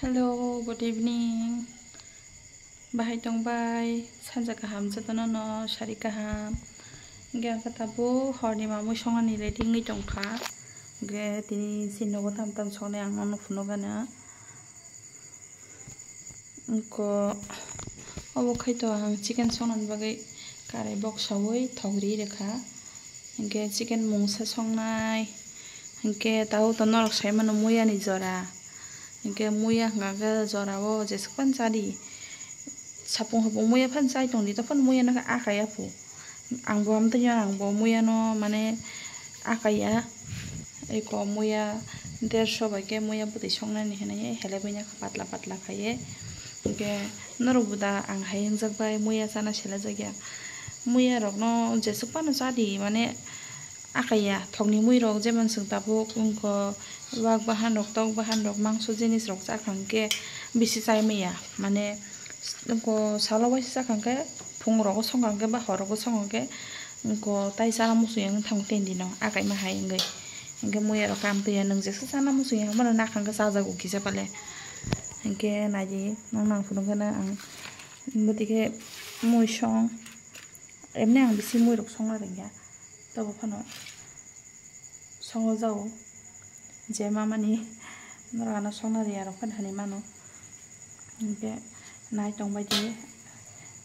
Hello, good evening. Bahay tong bay, sanja kaham jatana no shari kaham. Gya katabu horni mamu songa ni rating ni tong kha. Gya tini sinogo tam sone ang ono funo gana. Ko obo khaito ang chicken sonan bagai karai bok sawoi thogri rekha. Gya chicken mungsa songnai. Gya tau to norok saimano muya ni jora. Gya muya ngaga jora wo jespan jadi. Sapung hapung muya pan sai tong di to pan muya na akaya pu. Ang bom to nya ang bom muya no mane akaya. Eko muya 150 baike muya buti songna ni hene hele bunya patla khaye. Gya norok buda ang hayeng jakbai muya sana sela jagya. Muya rok no jespan jadi mane akaya thogni mui rok jeman sung tabu ko wak bahan rok tok bahan rok mangso jinis rok chakhangke bisi chai meya mane ko salo baisi chakhangke phung rok songangke ba hor rok songangke ko tai sala musuyang thang tendi no akai ma hai ngai engke muya rok kam tuya nang jesa sana musuyang mana nakhangke sajago kisa pale engke naji nang phunungana ang botike mui song emne ang bisi mui rok songla rengya tabo phano songo jao je mamani norana sonari aro phan hani mano ge nai tong bai de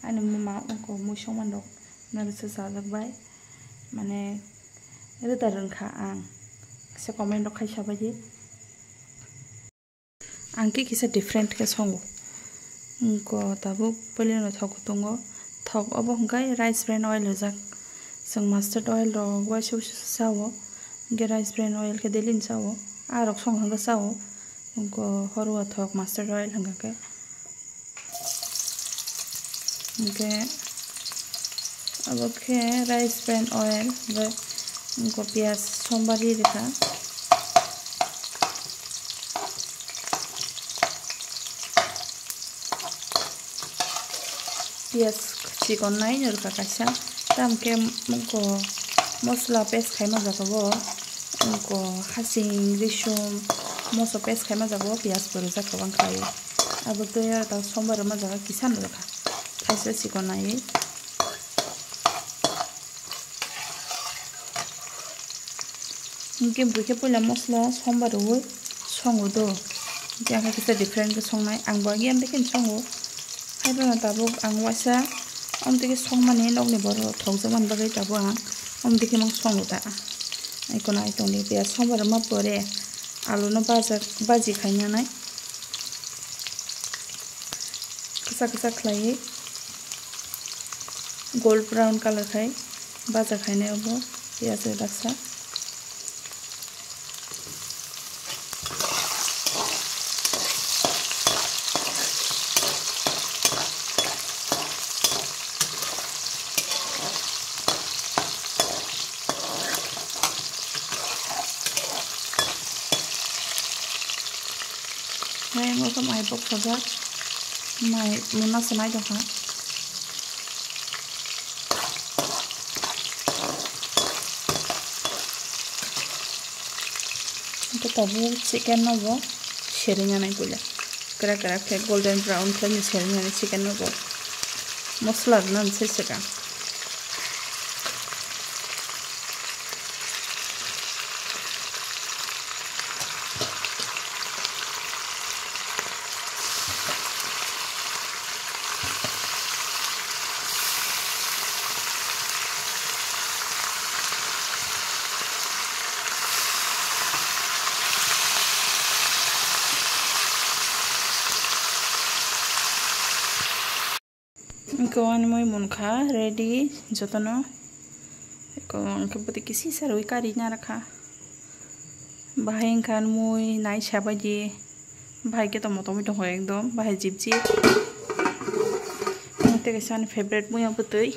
ani mama ko mu songman rok nar se sajak bai mane reta rengkha ang se comment rok khaisa bai de angki kisa different ke songo ko tabu polino thok tungo thok obo hungkai rice bran oil jak sung mustard oil ro wa shu sawo ge rice bran oil ke delin sawo arok song hanga sawo ko horwa thok mustard oil hanga ke ge abokhe rice bran oil ge ko pias sombari rekha pias chikon nai nurka kaisa tamke ko mosla paste khaima jagabo ko hasing rishum moso paste khaima jagabo pias puru jakabang khai abo to ya ta sombar ma jaga kisan rakha khaisa sikonai inke buke pula mosla sombar wo songo do jaka kisa different ke songnai ang ba gem bekin songo haibana tabuk ang wasa amtike songmani nokni boro thogjaman bagai tabu ang amtike mang songo ta ikona itongni pias sombar ma pore alu no baji khaina nai kisa khlai gold brown color khai baja khaine obo pias daksa Hai mo kam ai bok saja mai muna sanai dong ha to tabu chicken no bo sherinya nai pula kara ke golden brown khan ni sherinya ni chicken no bo mosla nan se seka ko ani moi munkha ready jotono ko anke poti kisi saroi kari na rakha bahai kan moi nai sabai di bahai ke tomo to hoy ekdom bahai jibji mate ke san favorite moi abutui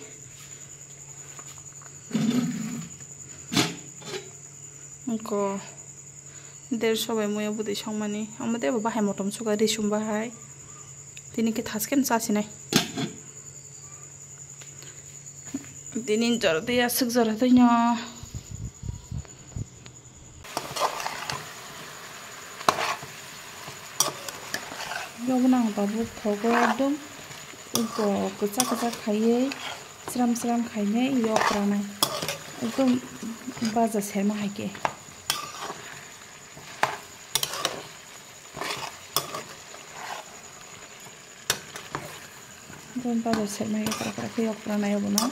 ko der sobai moi abuti songmani amade bahai motom suga risum bahai tini ke thasken chasinai Dinin jordi asuk jordi nyo Gabunang babu thogo dum uko kecak khaye sram khaine yokrana ekdom baja serma haike ekdom baja serma haike yokrana yobuna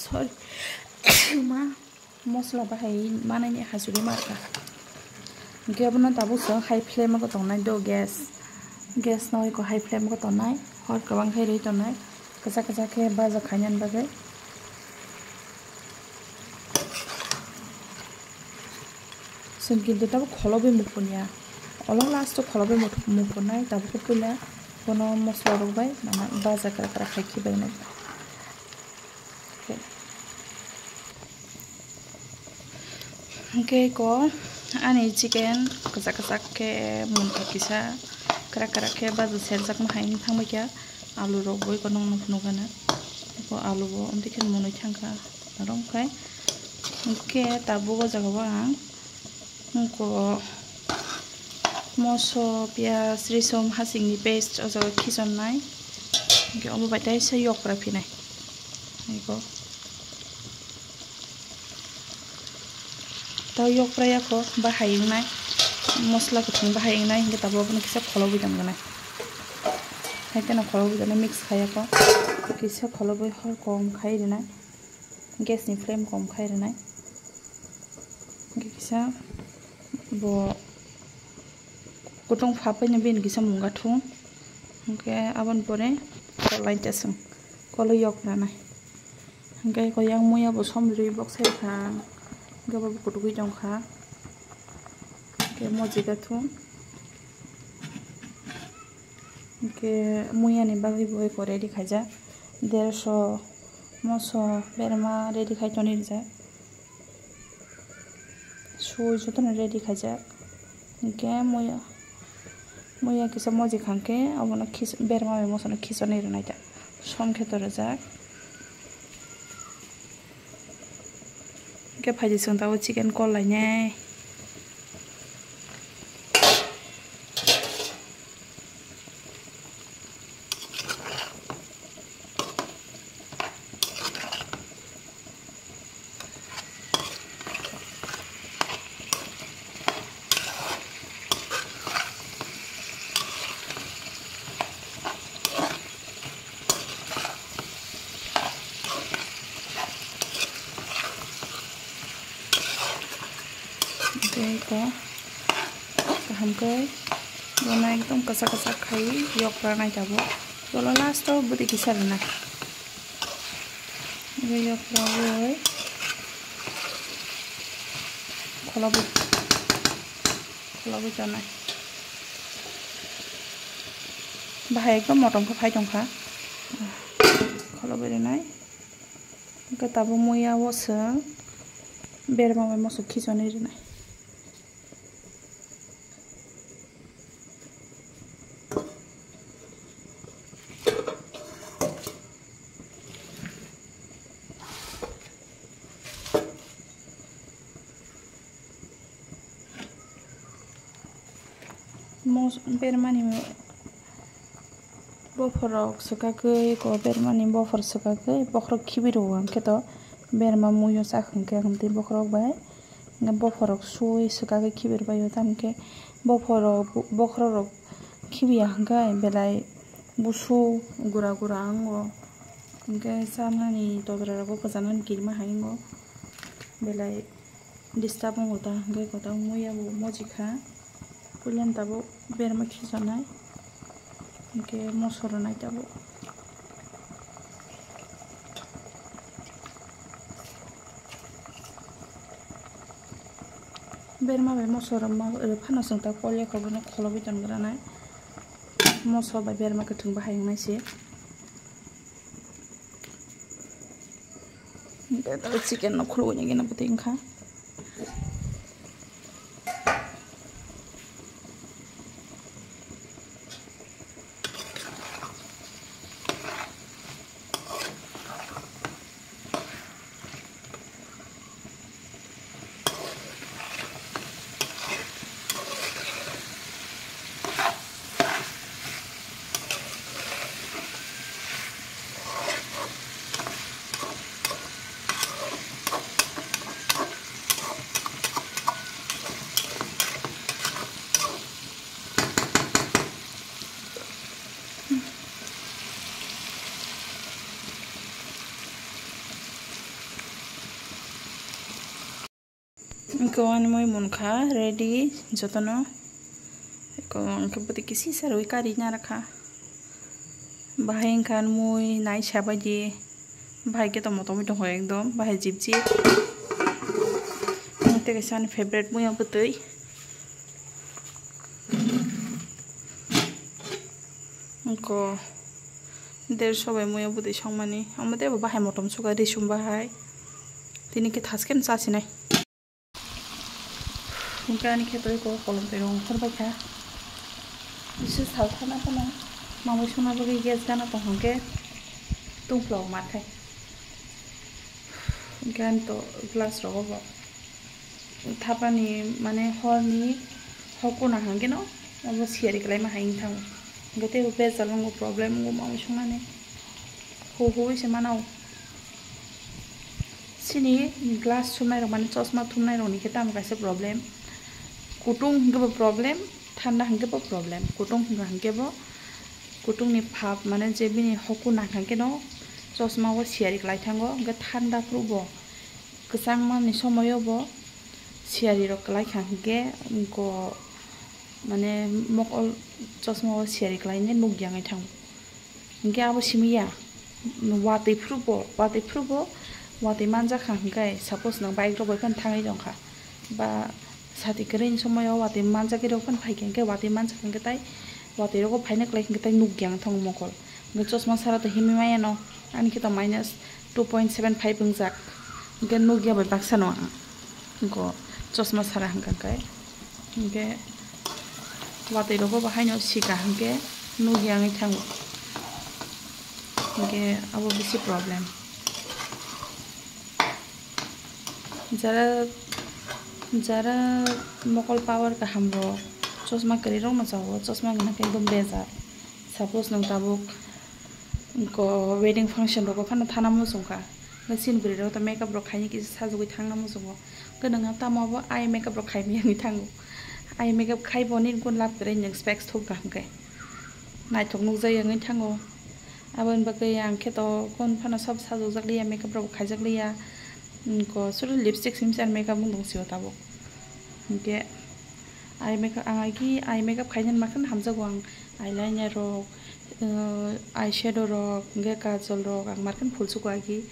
sorry ma mosla bahai mana ni hasuri marka gabuna tabu so high flame ko tongnai do gas noi ko high flame ko tongnai hot kabang khai rei tongnai kacha ke baja khanyan bagai sun kintu tabu kholobe mupunya olong last to kholobe mupunai tabu ko pula kono mosla rok bai mana baja kara khai ki bai na Oke ko ani chicken kacak ke munta kisa kara ke bazu serjak ma hain thangba kya alu rok boi ko nong nugana ko alu bo umtiken munoi thangka arong kai ke tabu go jaga ba ko moso pias risom hasingni paste o jaga khison nai ke omo baitai se yok pra phinai ko tau yok praya ko bahayung nai mosla ko thung bahayung nai hinga tabo bani kisa kholobi dam ganai haitena kholobi dana mix khaya ko kisa kholobi hor kom khai rena gas ni flame kom khai rena kisa bo kotong phapai ni bin kisa munga thung ke abon pore kolai tasung kolo yok nai ke ko yang moya bo somrui box he kha gaba bu kutu jong kha ke moji ga thu ke muya ni bagi boy ko ready khaja 150 moso berma ready khai toni ja sui jotona ready khaja ke muya kisa moji khangke abona khis berma be moso na khisoni rnai ta som khetor ja ke phaji sung tawo chicken kol lai nyai ko kaham kai bona ekdom kasa khai yok pranai tabo bolo last to budi kisar na yok prawoi kholabu janai bahai ekdom motong ko phai tongkha kholabu renai ke tabo moya wosa berma mai moso khijoni renai bermani boforok sukakai ko bermani bofor sukakai bokrok khibiro angke to berma muyo sakhangke hamti bokrok bai nga boforok sui sukakai khibir bayo tamke bokrok khibiya hangkai belai busu gura ango angke sanani todra ko kajanan kirma haingo belai disturb ngota angke kota muya bo mojikha pulen tabo berma khijanai ke mosoro nai tabo berma be mosoro ma phana sungta kolya ko bono kholobi ton granai moso ba berma ka thung bahai nai se de chicken no khulu ni gena puting kha Kawan moi munkha ready jotono ko angke pati kisi saroi kari na rakha bahai kan moi nai sabaji bahai ke tomo tomo dong ekdom bahai jibji mate ke san favorite moi abutui ko der sobai moi abutui songmani amade bahai motom suga risum bahai tini ke thasken sasinai Mungkin kita itu kolom terong terbaca. Bisa tahu kenapa nang? Mama cuma bagi gas kan atau hongke tumplau matai. Mungkin to gelas rogo. Tapi ni mana hor ni hoku na hongke no? Mama siari kelai mah haing tang. Gete upe jalan problem mama cuma ni. Ho se mana? Sini gelas cuma ro mana chosma thumnai ro ni kita amkai se problem. Kutung hingga problem, thanda hingga problem. Kutung hingga kutung ni phap mana jebi ni hoku nak hingga no, chosma wo siari kelai thango, hingga thanda prubo. Kesang man ni somoyo bo siari ro kelai hingga ko mana mokol chosma wo siari kelai ni nuk jangai thang. Hingga abo simiya, wati prubo, wati manja hingga suppose nang bike ro boykan thangai dong kha, ba Sati kering semua wati manja kira kan pagi ke wati manja kan kita wati roko pagi kelai kita nugyang thong mokol ngecos masara tuh himi maya no ani kita minus 2.75 pengjak ngan nugya berbaksa no ngko cos masara hangka kai ngke wati roko bahai no sika hangke nugyang thang ngke abo bisi problem jara mokol power ka hamro chosma kari rong masawo chosma gina ke dum beza suppose nang tabuk ko wedding function ro ko phana thana mo sungka mesin bri ro ta makeup ro khaini ki sajugui thangna mo sungo gonanga tamo bo eye makeup ro khaimi ani thangu eye makeup khai boni gun lap kare ning specs thok ka hangke nai thok nuk jai ngai thango abon bakai ang ke to kon phana sab sajug jakliya makeup ro khaijak liya ko suru lipstick simsan makeup mung dongsiyo tabo ke eye makeup khainen makan hamjago ang eyeliner ro eyeshadow ro nge kajol ro ang markan phul suko agi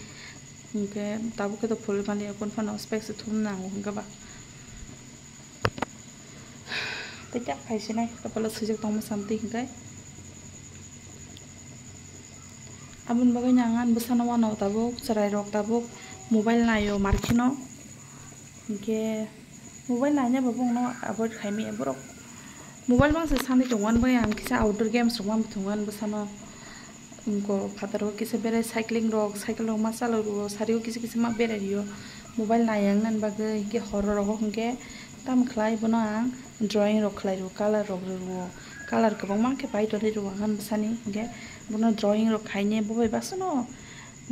ke tabo ke to phul mali kon phana specs thum na ngga ba tejak phaisina kapala sujak tong samti ngai abun bagai nyangan besana wana tabo cerai rok tabo mobile nayo markino ke mobile nanya babung no avoid khaimi aborok mobile bang se sani tongwan bai ang kisa outdoor games rong tongwan besano ko fataro kisa bere cycle rok masalo ro sario kisa ma bere rio mobile nayang nan bagai ke horror rok hongke tam khlai bono ang drawing rok khlai ro color rok ro color ko bang ke pai to ro han besani ke bono drawing rok khaine bobai basano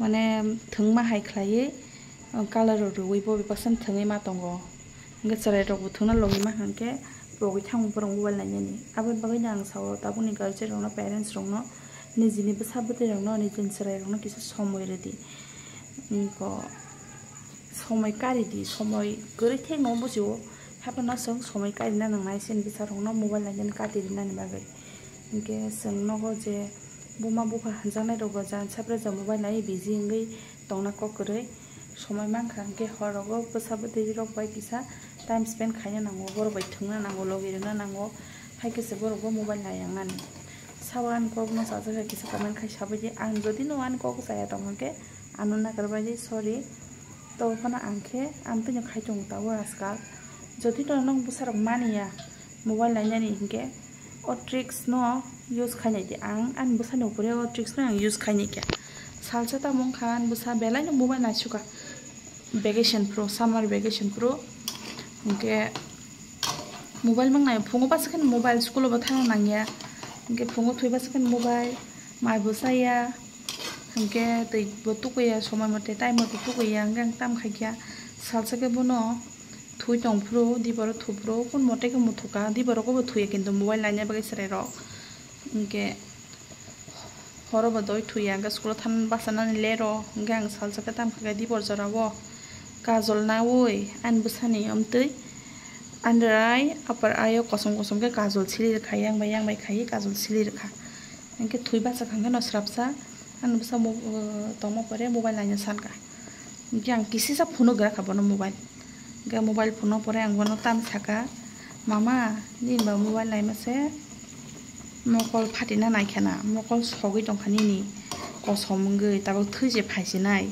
mane thungma hai khlai color ro wibo bipasan thungai ma tongo nge charai rok buthuna logi ma hangke progi thang porong mobile nanya ni abon bagai nang sawo tabuni culture rok no parents rok no nijini besabute rok no nijin charai rok no kisa somoy redi ko somoy kari di somoy gori thek no bujo hapana song somoy kari na nang naisen bisa rok no mobile nanya ni kati na ni bagai nge seng no go je buma buka hanjanai rok jan sapre ja mobile nai busy ngai tongna kokore সময় মানখান কে হরগো বসাবতে rock by কিসা time spend খাইনা নাঙ্গো বড় by থংনা নাঙ্গো লগিরনা নাঙ্গো হাইকেসে বড়গো mobile নায়াংনানি সাবান কগনো সাজা কিসা comment খাই সাবাইদি আং যদি no আন কগ জায়া দংকে আनु নাগারবাইদি sorry তো ফানা আংখে আমতনি খাইতং তাও আজকাল যদি তো নং বসারক মানিয়া মোবাইল নাইনানি হিংকে ও ট্রিক্স নো ইউজ খাইনাইদি আন বসানি উপরে ও ট্রিক্স নো আং use খাইনিকা salsata mong khan busa belai no mobile na chuka vacation pro summer vacation pro ke mobile mang nai phungo paskan mobile school ba thang nangya ke phungo thoi paskan mobile mai busaya ke tei botu ko ya somai mate time mate tu ko ya ngang tam khaikya salsa ke bono thui tong pro di baro thu pro kon mote ke muthuka di baro ko thuye kintu mobile nanya bagai sare ro ke horo ba doi thuya ga school than basana ni lero gang salsa ka tam khaga di bor jarawo kajol na woi an busani amtui under eye upper eye kosom kosom ke kajol sili rekha yang bai khai kajol sili rekha angke thui basa khangke no srapsa an busa tongmo pore mobile naina sanka angke ang kisi sa phone gra khabo no mobile ga mobile phone pore ang bono tam saka mama din ba mobile nai mase mokol phatina naikhana mokol sogui tongkhani ni kosom ngei tabo thuje phaisinai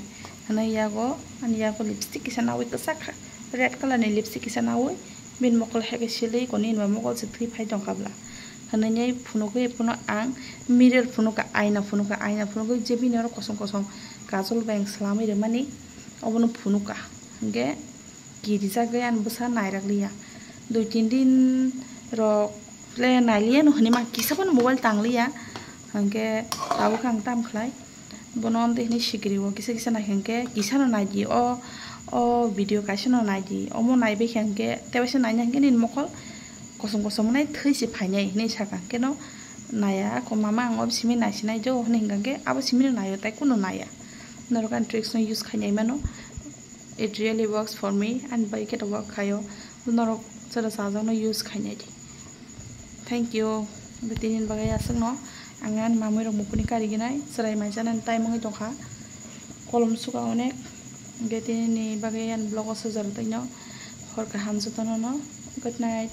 hana yago an yago lipstick kisa nawi kasak red color ni lipstick kisa nawi min mokol hege silei koni ba mokol se thui phai tongkabla hana nyai phuno ang mirror phuno ka aina phuno ko jebi nero kosom kosom kajol bang salami re mani obono phuno ka nge girija gayan busa nairakliya 2-3 din ro le nailiya no hani ma kisabon mobile tangliya hangke tabu kang tam khlai bonon de ni sikriwo kisa na hangke kisa no naidi o video kaisa no naidi omo naibe hangke tebase naina hangke nin mokol kosom kosom nai thisi phainai ni saka keno naya ko mama ang obsimi naisinai jo hne hangke abo simi no nayo tai kuno naya norokan tricks no use khainai mano it really works for me and by get work khayo norok chara sajang no use khainai di thank you betinin bagai asang no angan mamoi rok mukuni kariginai serai maisanan tai mongi tongkha kolom suka onek betinin ni bagai an blog o sujar taino hor ka hamju tono no good night.